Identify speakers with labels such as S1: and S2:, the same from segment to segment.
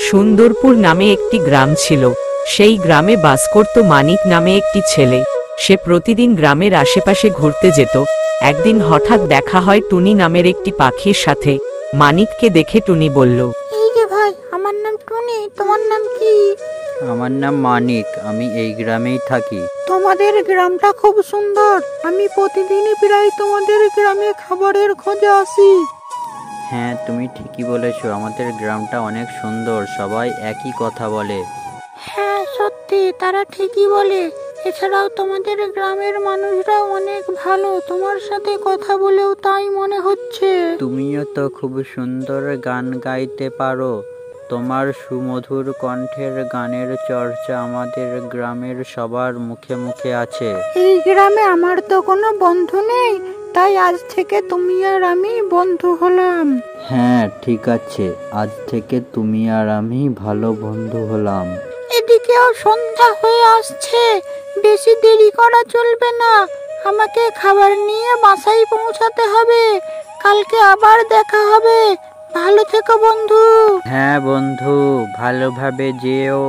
S1: সুন্দরপুর নামে একটি গ্রাম ছিল। সেই গ্রামে বাস করত মানিক নামে একটি ছেলে। সে প্রতিদিন গ্রামের আশেপাশে ঘুরতে যেত। একদিন হঠাৎ দেখা হয় টুনি নামের একটি পাখির সাথে। মানিককে দেখে টুনি বলল,
S2: এই যে ভাই, আমার নাম টুনি, তোমার নাম কি?
S3: আমার নাম মানিক, আমি এই গ্রামেই থাকি।
S2: তোমাদের গ্রামটা খুব সুন্দর। আমি প্রতিদিনই প্রায় তোমাদের গ্রামে খাবারের খোঁজে আসি।
S3: হ্যাঁ, তুমি ঠিকই বলেছো, আমাদের গ্রামটা অনেক সুন্দর, সবাই একই কথা বলে।
S2: হ্যাঁ সত্যি, তারা ঠিকই বলে। এছাড়াও তোমাদের গ্রামের মানুষরা অনেক ভালো, তোমার সাথে কথা বলেও তাই মনে হচ্ছে।
S3: তুমিও তো খুব সুন্দর গান গাইতে পারো। তোমার সুমধুর কণ্ঠের গানের চর্চা আমাদের গ্রামের সবার মুখে মুখে আছে।
S2: এই গ্রামে আমার তো কোনো বন্ধু নেই, তাই আজ থেকে তুমি আর আমি বন্ধু হলাম।
S3: হ্যাঁ ঠিক আছে, আজ থেকে তুমি আর আমি ভালো বন্ধু হলাম।
S2: এদিকেও সন্ধ্যা হয়ে আসছে, বেশি দেরি করা চলবে না। আমাকে খাবার নিয়ে বাসায় পৌঁছাতে হবে। কালকে আবার দেখা হবে। ভালো থেকো বন্ধু।
S3: হ্যাঁ বন্ধু, ভালোভাবে যেও।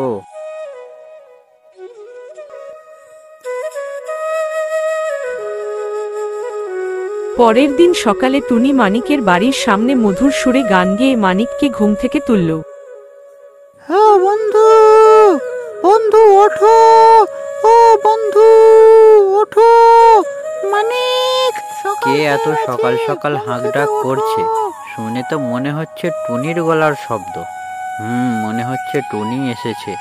S1: পরের দিন সকালে টুনি মানিকের বাড়ির সামনে মধুর সুরে গান গেয়ে মানিককে ঘুম থেকে তুলল।
S2: হ্যাঁ বন্ধু, বন্ধু ওঠো, ও বন্ধু ওঠো। মানিক,
S3: কে এত সকাল সকাল হাঁকডাক করছে? শুনে তো মনে হচ্ছে টুনির গলার শব্দ। মনে হচ্ছে টুনি এসেছে।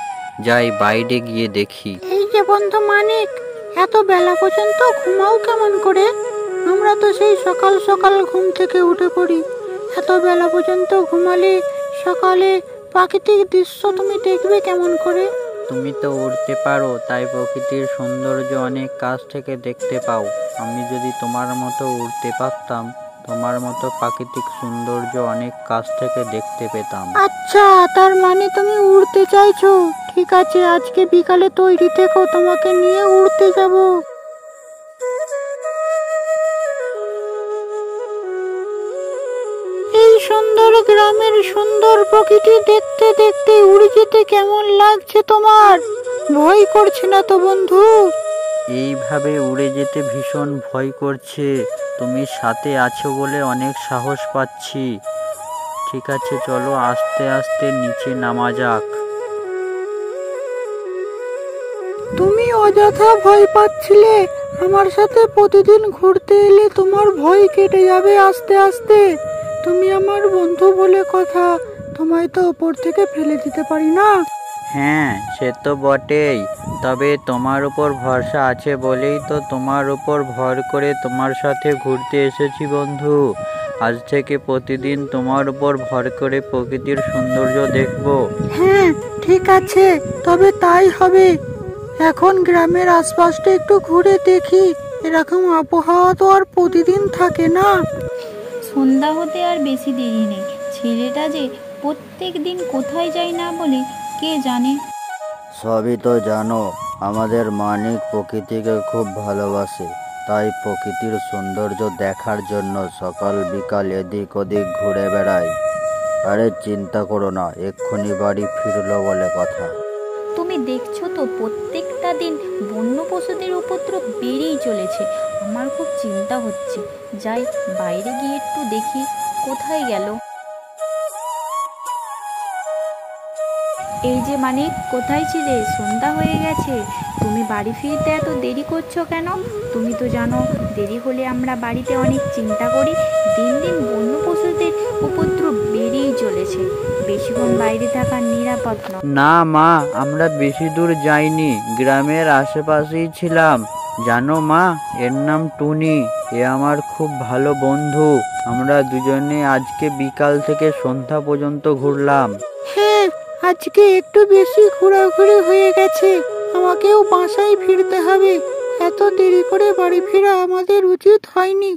S3: যাই বাইরে গিয়ে দেখি।
S2: এই যে বন্ধু মানিক, এত বেলা পর্যন্ত ঘুমাও কেমন করে? আমরা তো সেই সকাল সকাল ঘুম থেকে উঠে পড়ি। এত বেলা পর্যন্ত ঘুমালে সকালে প্রাকৃতিক দৃশ্য তুমি দেখবে কেমন করে?
S3: তুমি তো উড়তে পারো, তাই প্রকৃতির সৌন্দর্য অনেক কাছ থেকে দেখতে পাও। আমি যদি তোমার মতো উড়তে পারতাম, তোমার মতো প্রাকৃতিক সৌন্দর্য অনেক কাছ থেকে দেখতে পেতাম।
S2: আচ্ছা, তার মানে তুমি উড়তে চাইছো? ঠিক আছে, আজকে বিকালে তৈরি থেকো, তোমাকে নিয়ে উড়তে যাব। এই সুন্দর গ্রামের সুন্দর প্রকৃতি দেখতে দেখতে উড়ে যেতে কেমন লাগছে তোমার? ভয় করছে না তো বন্ধু?
S3: এইভাবে উড়ে যেতে ভীষণ ভয় করছে। তুমি সাথে আছো বলে অনেক সাহস পাচ্ছি। ঠিক আছে, চলো আস্তে আস্তে নিচে নামা যাক।
S2: তুমি অযথা ভয় পাচ্ছিলে। আমার সাথে প্রতিদিন ঘুরতে এলে তোমার ভয় কেটে যাবে আস্তে আস্তে। তুমি আমার বন্ধু বলে কথা, তোমায় তো ওপর থেকে ফেলে দিতে পারি না।
S3: হ্যাঁ সে তো বটেই, তবে তোমার উপর ভরসা আছে বলেই তো তোমার উপর ভর করে তোমার সাথে ঘুরতে এসেছি বন্ধু। আজ থেকে প্রতিদিন তোমার উপর ভর করে প্রকৃতির সৌন্দর্য দেখব।
S2: হ্যাঁ ঠিক আছে, তবে তাই হবে। এখন গ্রামের আশপাশটা একটু ঘুরে দেখি। এরকম আবহাওয়া তো আর প্রতিদিন থাকে না।
S4: সন্ধ্যা হতে আর বেশি দেরি নেই। ছেলেটা যে প্রত্যেক দিন কোথায় যায় না বলে কে জানে।
S5: সবই তো জানো, আমাদের মানিক প্রকৃতিকে খুব ভালোবাসে, তাই প্রকৃতির সৌন্দর্য দেখার জন্য সকাল বিকাল এদিক ওদিক ঘুরে বেড়ায়। আরে চিন্তা করো না, এক্ষুনি বাড়ি ফিরলো বলে কথা।
S4: তুমি দেখছো তো প্রত্যেকটা দিন বন্য পশুদের উপদ্রব বেড়েই চলেছে। আমার খুব চিন্তা হচ্ছে। যাই বাইরে গিয়ে একটু দেখি কোথায় গেল। এই যে মানিক, কোথায় ছিলে? সন্ধ্যা হয়ে গেছে, তুমি বাড়ি ফিরতে এত দেরি করছো কেন? তুমি তো জানো দেরি হলে আমরা বাড়িতে অনেক চিন্তা করি। দিন দিন বন্য পশুদের উপদ্রব বেড়েই চলেছে। বেশিক্ষণ বাইরে থাকা নিরাপদ নয়।
S3: না মা, আমরা বেশি দূর যাইনি, গ্রামের আশেপাশেই ছিলাম। জানো মা, এর নাম টুনি, এ আমার খুব ভালো বন্ধু। আমরা দুজনে আজকে বিকাল থেকে সন্ধ্যা পর্যন্ত ঘুরলাম।
S2: হ্যাঁ, আজকে একটু বেশি ঘোরাঘুরি হয়ে গেছে। আমাকেও বাসায় ফিরতে হবে। এত দেরি করে বাড়ি ফেরা আমাদের উচিত হয়নি।